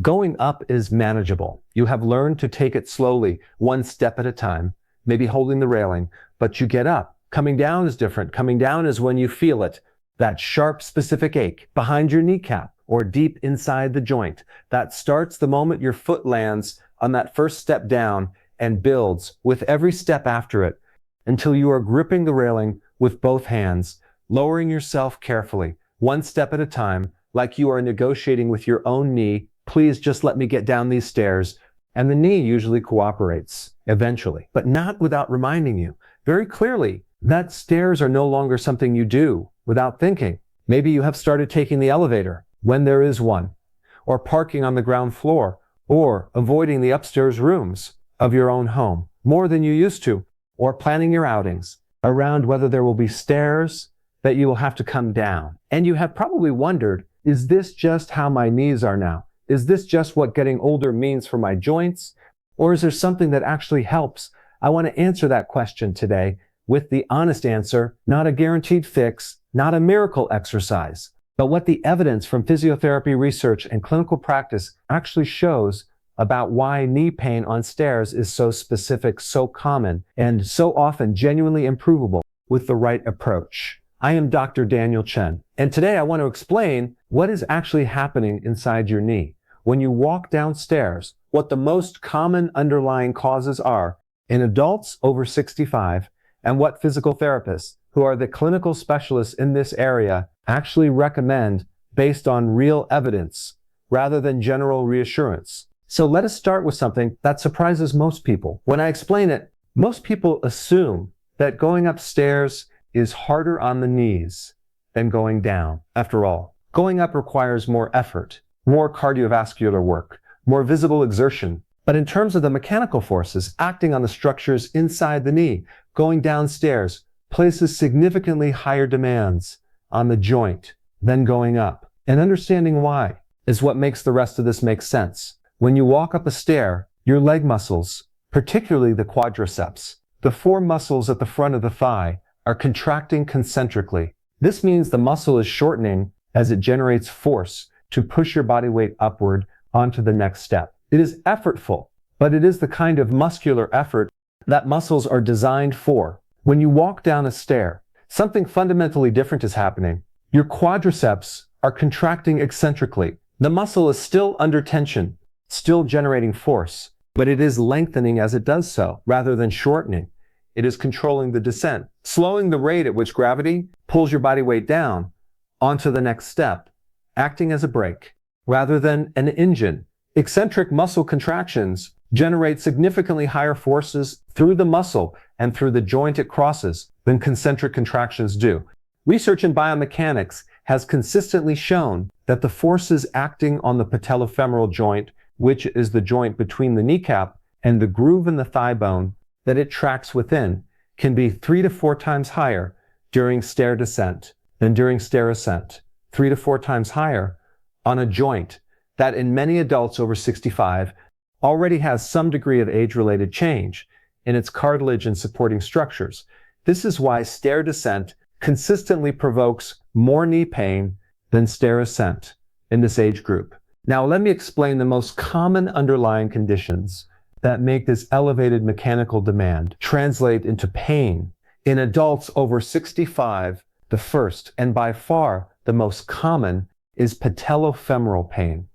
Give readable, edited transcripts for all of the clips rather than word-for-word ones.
Going up is manageable. You have learned to take it slowly, one step at a time, maybe holding the railing, but you get up. Coming down is different. Coming down is when you feel it, that sharp, specific ache behind your kneecap or deep inside the joint. That starts the moment your foot lands on that first step down and builds with every step after it until you are gripping the railing with both hands, lowering yourself carefully, one step at a time, like you are negotiating with your own knee. Please just let me get down these stairs. And the knee usually cooperates eventually, but not without reminding you very clearly that stairs are no longer something you do without thinking. Maybe you have started taking the elevator when there is one, or parking on the ground floor, or avoiding the upstairs rooms of your own home more than you used to, or planning your outings around whether there will be stairs that you will have to come down. And you have probably wondered, is this just how my knees are now? Is this just what getting older means for my joints? Or is there something that actually helps? I want to answer that question today with the honest answer, not a guaranteed fix, not a miracle exercise, but what the evidence from physiotherapy research and clinical practice actually shows about why knee pain on stairs is so specific, so common, and so often genuinely improvable with the right approach. I am Dr. Daniel Chen, and today I want to explain what is actually happening inside your knee. When you walk downstairs, what the most common underlying causes are in adults over 65, and what physical therapists, who are the clinical specialists in this area, actually recommend based on real evidence rather than general reassurance. So let us start with something that surprises most people. When I explain it, most people assume that going upstairs is harder on the knees than going down. After all, going up requires more effort, more cardiovascular work, more visible exertion. But in terms of the mechanical forces acting on the structures inside the knee, going downstairs places significantly higher demands on the joint than going up. And understanding why is what makes the rest of this make sense. When you walk up a stair, your leg muscles, particularly the quadriceps, the four muscles at the front of the thigh, are contracting concentrically. This means the muscle is shortening as it generates force to push your body weight upward onto the next step. It is effortful, but it is the kind of muscular effort that muscles are designed for. When you walk down a stair, something fundamentally different is happening. Your quadriceps are contracting eccentrically. The muscle is still under tension, still generating force, but it is lengthening as it does so, rather than shortening. It is controlling the descent, slowing the rate at which gravity pulls your body weight down onto the next step, acting as a brake, rather than an engine. Eccentric muscle contractions generate significantly higher forces through the muscle and through the joint it crosses than concentric contractions do. Research in biomechanics has consistently shown that the forces acting on the patellofemoral joint, which is the joint between the kneecap and the groove in the thigh bone that it tracks within, can be 3 to 4 times higher during stair descent than during stair ascent. 3 to 4 times higher on a joint that in many adults over 65 already has some degree of age-related change in its cartilage and supporting structures. This is why stair descent consistently provokes more knee pain than stair ascent in this age group. Now let me explain the most common underlying conditions that make this elevated mechanical demand translate into pain in adults over 65. The first, and by far the most common, is patellofemoral pain.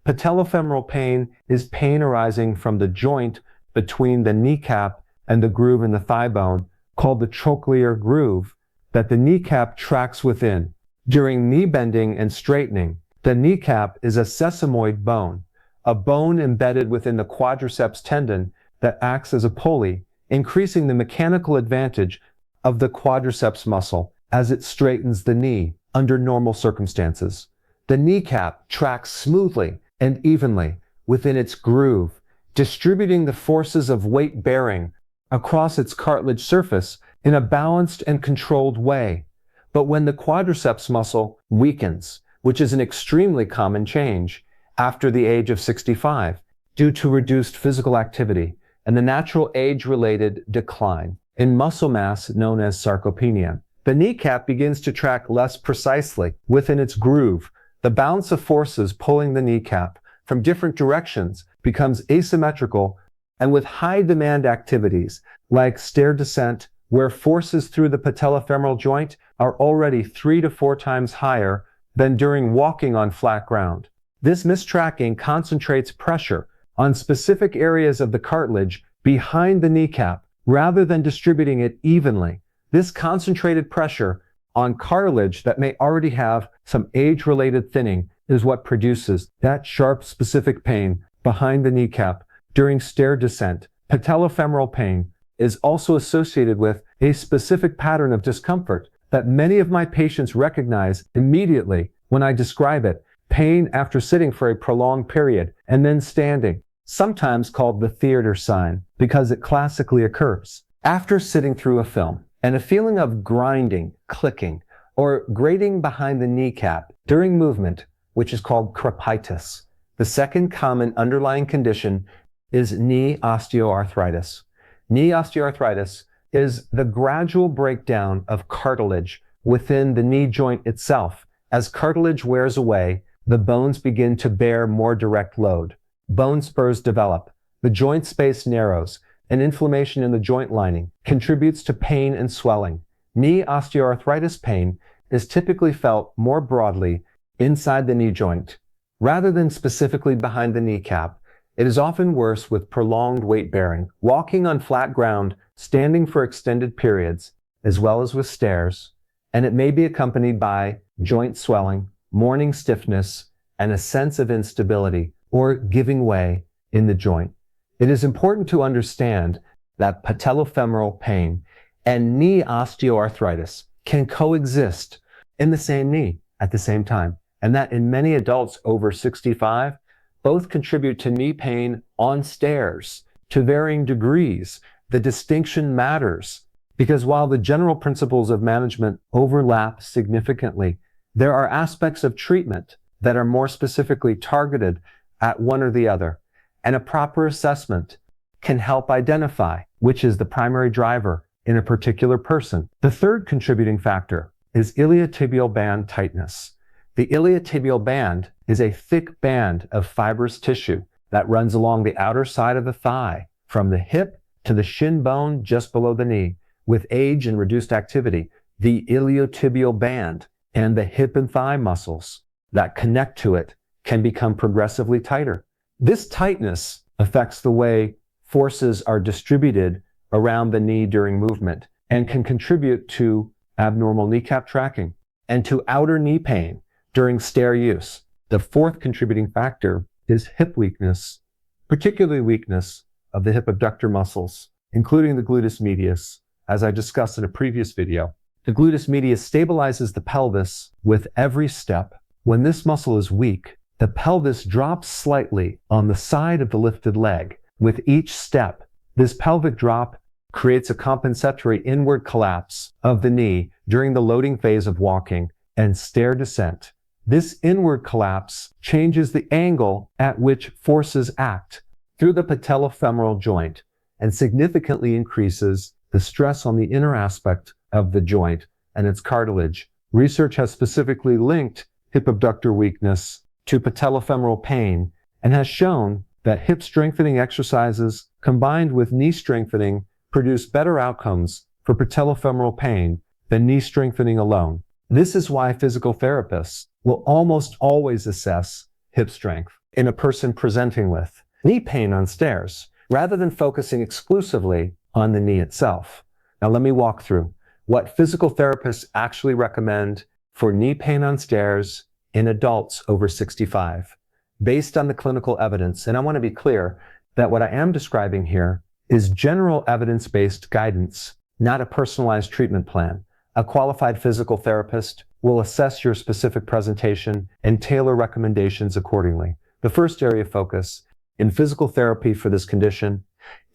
Patellofemoral pain is pain arising from the joint between the kneecap and the groove in the thigh bone, called the trochlear groove, that the kneecap tracks within. During knee bending and straightening, the kneecap is a sesamoid bone, a bone embedded within the quadriceps tendon that acts as a pulley, increasing the mechanical advantage of the quadriceps muscle as it straightens the knee under normal circumstances. The kneecap tracks smoothly and evenly within its groove, distributing the forces of weight bearing across its cartilage surface in a balanced and controlled way. But when the quadriceps muscle weakens, which is an extremely common change after the age of 65 due to reduced physical activity and the natural age-related decline in muscle mass known as sarcopenia, the kneecap begins to track less precisely within its groove. The balance of forces pulling the kneecap from different directions becomes asymmetrical, and with high demand activities like stair descent, where forces through the patellofemoral joint are already 3 to 4 times higher than during walking on flat ground. This mistracking concentrates pressure on specific areas of the cartilage behind the kneecap rather than distributing it evenly. This concentrated pressure on cartilage that may already have some age-related thinning is what produces that sharp specific pain behind the kneecap during stair descent. Patellofemoral pain is also associated with a specific pattern of discomfort that many of my patients recognize immediately when I describe it. Pain after sitting for a prolonged period and then standing, sometimes called the theater sign because it classically occurs after sitting through a film, and a feeling of grinding, clicking, or grating behind the kneecap during movement, which is called crepitus. The second common underlying condition is knee osteoarthritis. Knee osteoarthritis is the gradual breakdown of cartilage within the knee joint itself. As cartilage wears away, the bones begin to bear more direct load. Bone spurs develop, the joint space narrows, and inflammation in the joint lining contributes to pain and swelling. Knee osteoarthritis pain is typically felt more broadly inside the knee joint. Rather than specifically behind the kneecap, it is often worse with prolonged weight bearing, walking on flat ground, standing for extended periods, as well as with stairs, and it may be accompanied by joint swelling, morning stiffness, and a sense of instability or giving way in the joint. It is important to understand that patellofemoral pain and knee osteoarthritis can coexist in the same knee at the same time, and that in many adults over 65, both contribute to knee pain on stairs to varying degrees. The distinction matters because while the general principles of management overlap significantly, there are aspects of treatment that are more specifically targeted at one or the other, and a proper assessment can help identify which is the primary driver in a particular person. The third contributing factor is iliotibial band tightness. The iliotibial band is a thick band of fibrous tissue that runs along the outer side of the thigh, from the hip to the shin bone just below the knee. With age and reduced activity, the iliotibial band and the hip and thigh muscles that connect to it can become progressively tighter. This tightness affects the way forces are distributed around the knee during movement and can contribute to abnormal kneecap tracking and to outer knee pain during stair use. The fourth contributing factor is hip weakness, particularly weakness of the hip abductor muscles, including the gluteus medius, as I discussed in a previous video. The gluteus medius stabilizes the pelvis with every step. When this muscle is weak, the pelvis drops slightly on the side of the lifted leg. With each step, this pelvic drop creates a compensatory inward collapse of the knee during the loading phase of walking and stair descent. This inward collapse changes the angle at which forces act through the patellofemoral joint and significantly increases the stress on the inner aspect of the joint and its cartilage. Research has specifically linked hip abductor weakness to patellofemoral pain and has shown that hip strengthening exercises combined with knee strengthening produce better outcomes for patellofemoral pain than knee strengthening alone. This is why physical therapists will almost always assess hip strength in a person presenting with knee pain on stairs, rather than focusing exclusively on the knee itself. Now let me walk through what physical therapists actually recommend for knee pain on stairs in adults over 65, based on the clinical evidence. And I want to be clear that what I am describing here is general evidence-based guidance, not a personalized treatment plan. A qualified physical therapist will assess your specific presentation and tailor recommendations accordingly. The first area of focus in physical therapy for this condition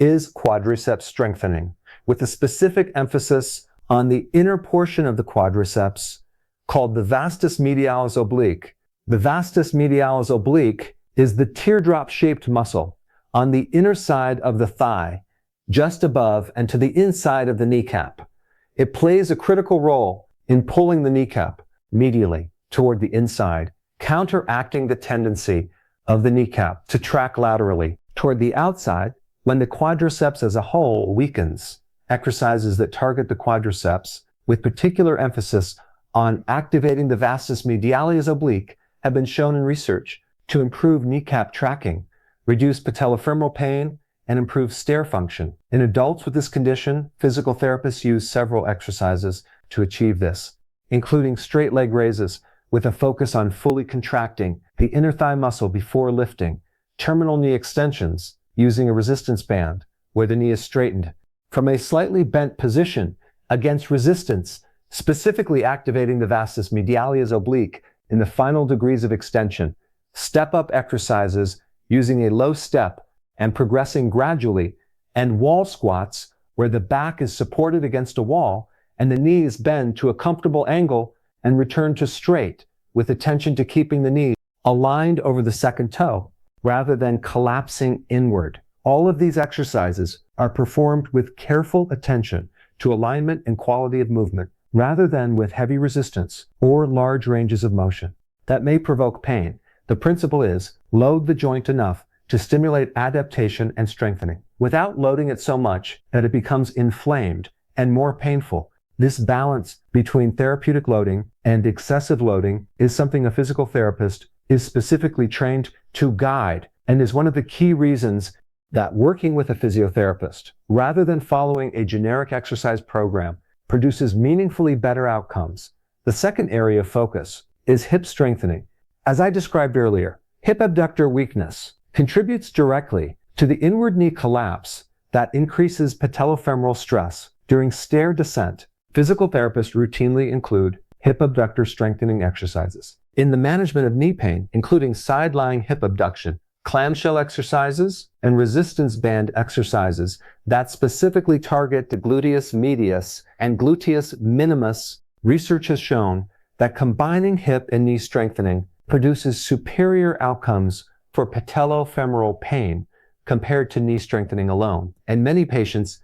is quadriceps strengthening, with a specific emphasis on the inner portion of the quadriceps called the vastus medialis oblique. The vastus medialis oblique is the teardrop-shaped muscle on the inner side of the thigh, just above and to the inside of the kneecap. It plays a critical role in pulling the kneecap medially toward the inside, counteracting the tendency of the kneecap to track laterally. Toward the outside, when the quadriceps as a whole weakens, exercises that target the quadriceps with particular emphasis on activating the vastus medialis oblique have been shown in research to improve kneecap tracking, reduce patellofemoral pain, and improve stair function. In adults with this condition, physical therapists use several exercises to achieve this, including straight leg raises with a focus on fully contracting the inner thigh muscle before lifting, terminal knee extensions using a resistance band where the knee is straightened from a slightly bent position against resistance, specifically activating the vastus medialis oblique in the final degrees of extension, step-up exercises using a low step and progressing gradually, and wall squats where the back is supported against a wall and the knees bend to a comfortable angle and return to straight with attention to keeping the knee aligned over the second toe rather than collapsing inward. All of these exercises are performed with careful attention to alignment and quality of movement rather than with heavy resistance or large ranges of motion that may provoke pain. The principle is load the joint enough to stimulate adaptation and strengthening without loading it so much that it becomes inflamed and more painful. This balance between therapeutic loading and excessive loading is something a physical therapist is specifically trained to guide and is one of the key reasons that working with a physiotherapist, rather than following a generic exercise program, produces meaningfully better outcomes. The second area of focus is hip strengthening. As I described earlier, hip abductor weakness contributes directly to the inward knee collapse that increases patellofemoral stress during stair descent. Physical therapists routinely include hip abductor strengthening exercises in the management of knee pain, including side-lying hip abduction, clamshell exercises, and resistance band exercises that specifically target the gluteus medius and gluteus minimus. Research has shown that combining hip and knee strengthening produces superior outcomes for patellofemoral pain compared to knee strengthening alone. And many patients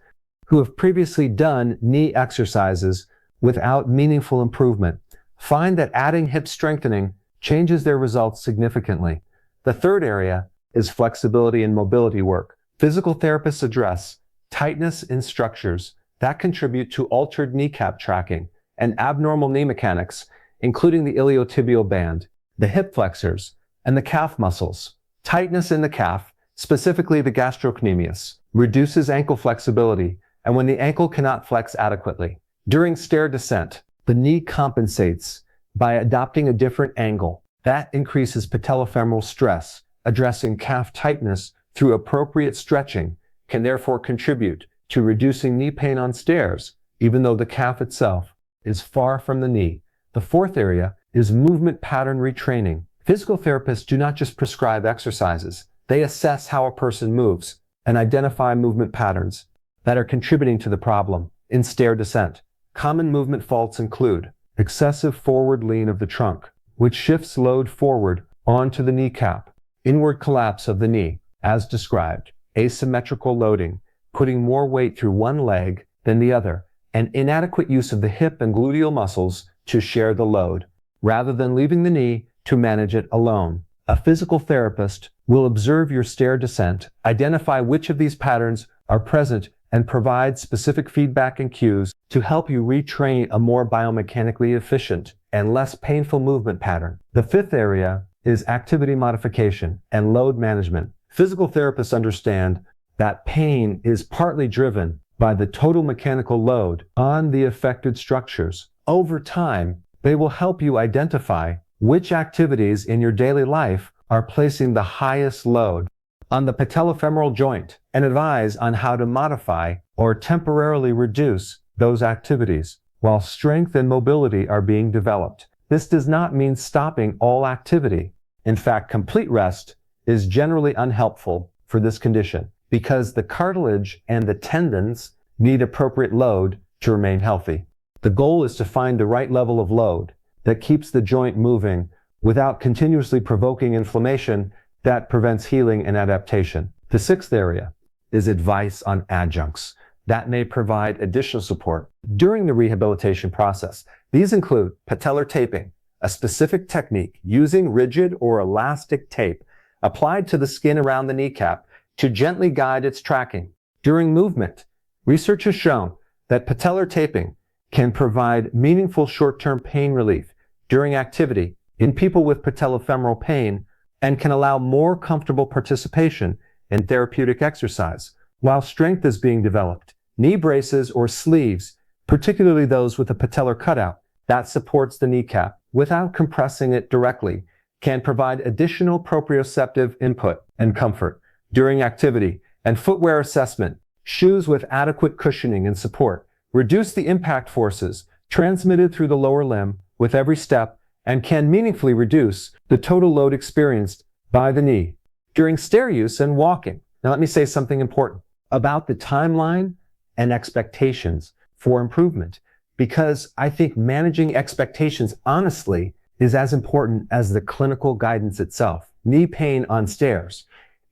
who have previously done knee exercises without meaningful improvement find that adding hip strengthening changes their results significantly. The third area is flexibility and mobility work. Physical therapists address tightness in structures that contribute to altered kneecap tracking and abnormal knee mechanics, including the iliotibial band, the hip flexors, and the calf muscles. Tightness in the calf, specifically the gastrocnemius, reduces ankle flexibility, and when the ankle cannot flex adequately. During stair descent, the knee compensates by adopting a different angle. That increases patellofemoral stress. Addressing calf tightness through appropriate stretching can therefore contribute to reducing knee pain on stairs, even though the calf itself is far from the knee. The fourth area is movement pattern retraining. Physical therapists do not just prescribe exercises. They assess how a person moves and identify movement patterns that are contributing to the problem. In stair descent, common movement faults include excessive forward lean of the trunk, which shifts load forward onto the kneecap, inward collapse of the knee, as described, asymmetrical loading, putting more weight through one leg than the other, and inadequate use of the hip and gluteal muscles to share the load, rather than leaving the knee to manage it alone. A physical therapist will observe your stair descent, identify which of these patterns are present, and provide specific feedback and cues to help you retrain a more biomechanically efficient and less painful movement pattern. The fifth area is activity modification and load management. Physical therapists understand that pain is partly driven by the total mechanical load on the affected structures. Over time, they will help you identify which activities in your daily life are placing the highest load on the patellofemoral joint and advise on how to modify or temporarily reduce those activities while strength and mobility are being developed. This does not mean stopping all activity. In fact, complete rest is generally unhelpful for this condition because the cartilage and the tendons need appropriate load to remain healthy. The goal is to find the right level of load that keeps the joint moving without continuously provoking inflammation that prevents healing and adaptation. The sixth area is advice on adjuncts that may provide additional support during the rehabilitation process. These include patellar taping, a specific technique using rigid or elastic tape applied to the skin around the kneecap to gently guide its tracking. During movement, research has shown that patellar taping can provide meaningful short-term pain relief during activity in people with patellofemoral pain and can allow more comfortable participation in therapeutic exercise. While strength is being developed, knee braces or sleeves, particularly those with a patellar cutout that supports the kneecap without compressing it directly, can provide additional proprioceptive input and comfort during activity. And footwear assessment, shoes with adequate cushioning and support, reduce the impact forces transmitted through the lower limb with every step and can meaningfully reduce the total load experienced by the knee during stair use and walking. Now let me say something important about the timeline and expectations for improvement, because I think managing expectations honestly is as important as the clinical guidance itself. Knee pain on stairs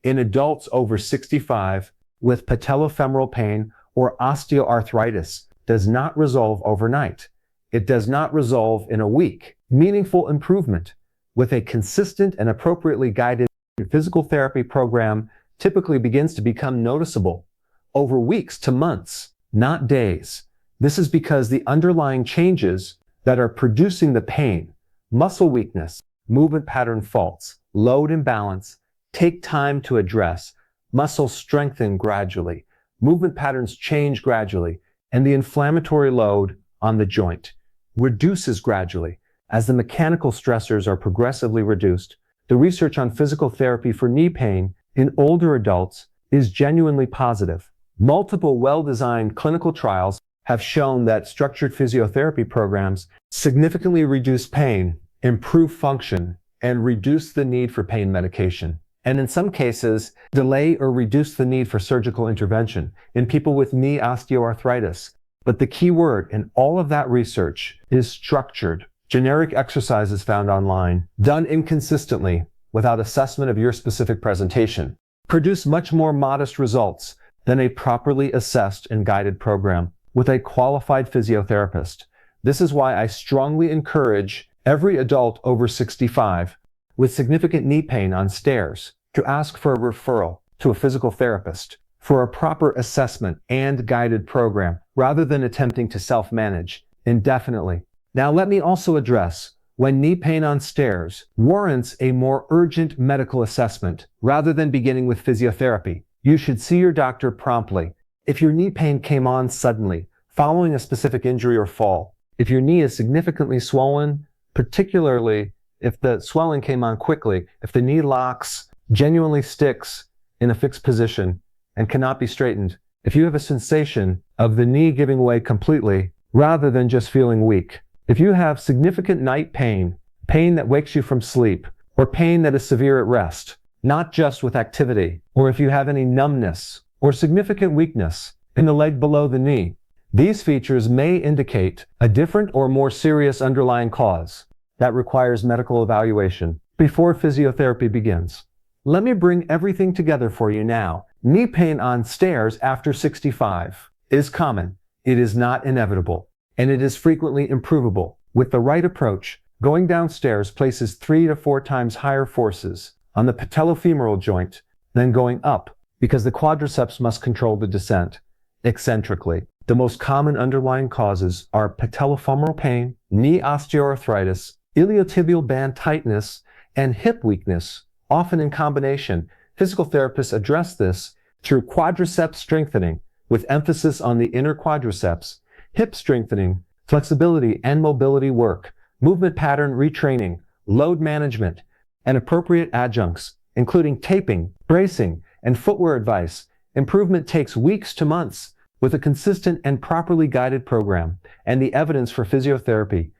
in adults over 65 with patellofemoral pain or osteoarthritis does not resolve overnight. It does not resolve in a week. Meaningful improvement with a consistent and appropriately guided physical therapy program typically begins to become noticeable over weeks to months, not days. This is because the underlying changes that are producing the pain, muscle weakness, movement pattern faults, load imbalance, take time to address, muscles strengthen gradually, movement patterns change gradually, and the inflammatory load on the joint reduces gradually. As the mechanical stressors are progressively reduced, the research on physical therapy for knee pain in older adults is genuinely positive. Multiple well-designed clinical trials have shown that structured physiotherapy programs significantly reduce pain, improve function, and reduce the need for pain medication. And in some cases, delay or reduce the need for surgical intervention in people with knee osteoarthritis. But the key word in all of that research is structured. Generic exercises found online, done inconsistently without assessment of your specific presentation, produce much more modest results than a properly assessed and guided program with a qualified physiotherapist. This is why I strongly encourage every adult over 65 with significant knee pain on stairs to ask for a referral to a physical therapist for a proper assessment and guided program rather than attempting to self-manage indefinitely. Now let me also address when knee pain on stairs warrants a more urgent medical assessment rather than beginning with physiotherapy. You should see your doctor promptly. If your knee pain came on suddenly, following a specific injury or fall, if your knee is significantly swollen, particularly if the swelling came on quickly, if the knee locks, genuinely sticks in a fixed position and cannot be straightened, if you have a sensation of the knee giving way completely rather than just feeling weak, if you have significant night pain, pain that wakes you from sleep, or pain that is severe at rest, not just with activity, or if you have any numbness or significant weakness in the leg below the knee, these features may indicate a different or more serious underlying cause that requires medical evaluation before physiotherapy begins. Let me bring everything together for you now. Knee pain on stairs after 65 is common. It is not inevitable, and it is frequently improvable. With the right approach, going downstairs places 3 to 4 times higher forces on the patellofemoral joint than going up, because the quadriceps must control the descent eccentrically. The most common underlying causes are patellofemoral pain, knee osteoarthritis, iliotibial band tightness, and hip weakness, often in combination. Physical therapists address this through quadriceps strengthening, with emphasis on the inner quadriceps, hip strengthening, flexibility and mobility work, movement pattern retraining, load management, and appropriate adjuncts, including taping, bracing, and footwear advice. Improvement takes weeks to months with a consistent and properly guided program, and the evidence for physiotherapy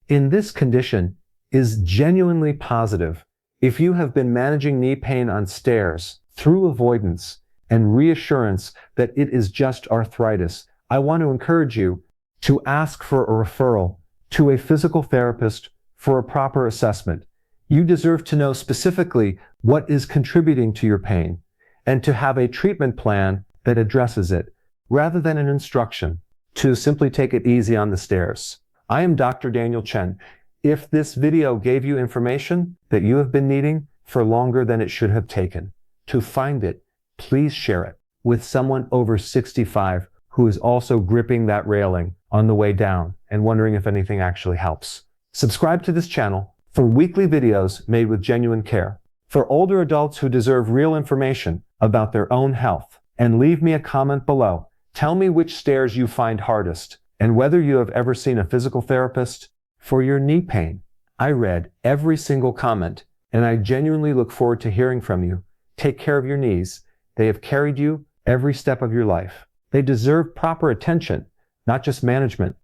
in this condition is genuinely positive. If you have been managing knee pain on stairs through avoidance and reassurance that it is just arthritis, I want to encourage you to ask for a referral to a physical therapist for a proper assessment. You deserve to know specifically what is contributing to your pain and to have a treatment plan that addresses it, rather than an instruction to simply take it easy on the stairs. I am Dr. Daniel Chen. If this video gave you information that you have been needing, for longer than it should have taken. To find it, please share it with someone over 65 who is also gripping that railing on the way down and wondering if anything actually helps. Subscribe to this channel for weekly videos made with genuine care for older adults who deserve real information about their own health. And leave me a comment below. Tell me which stairs you find hardest and whether you have ever seen a physical therapist for your knee pain. I read every single comment, and I genuinely look forward to hearing from you. Take care of your knees. They have carried you every step of your life. They deserve proper attention, not just management.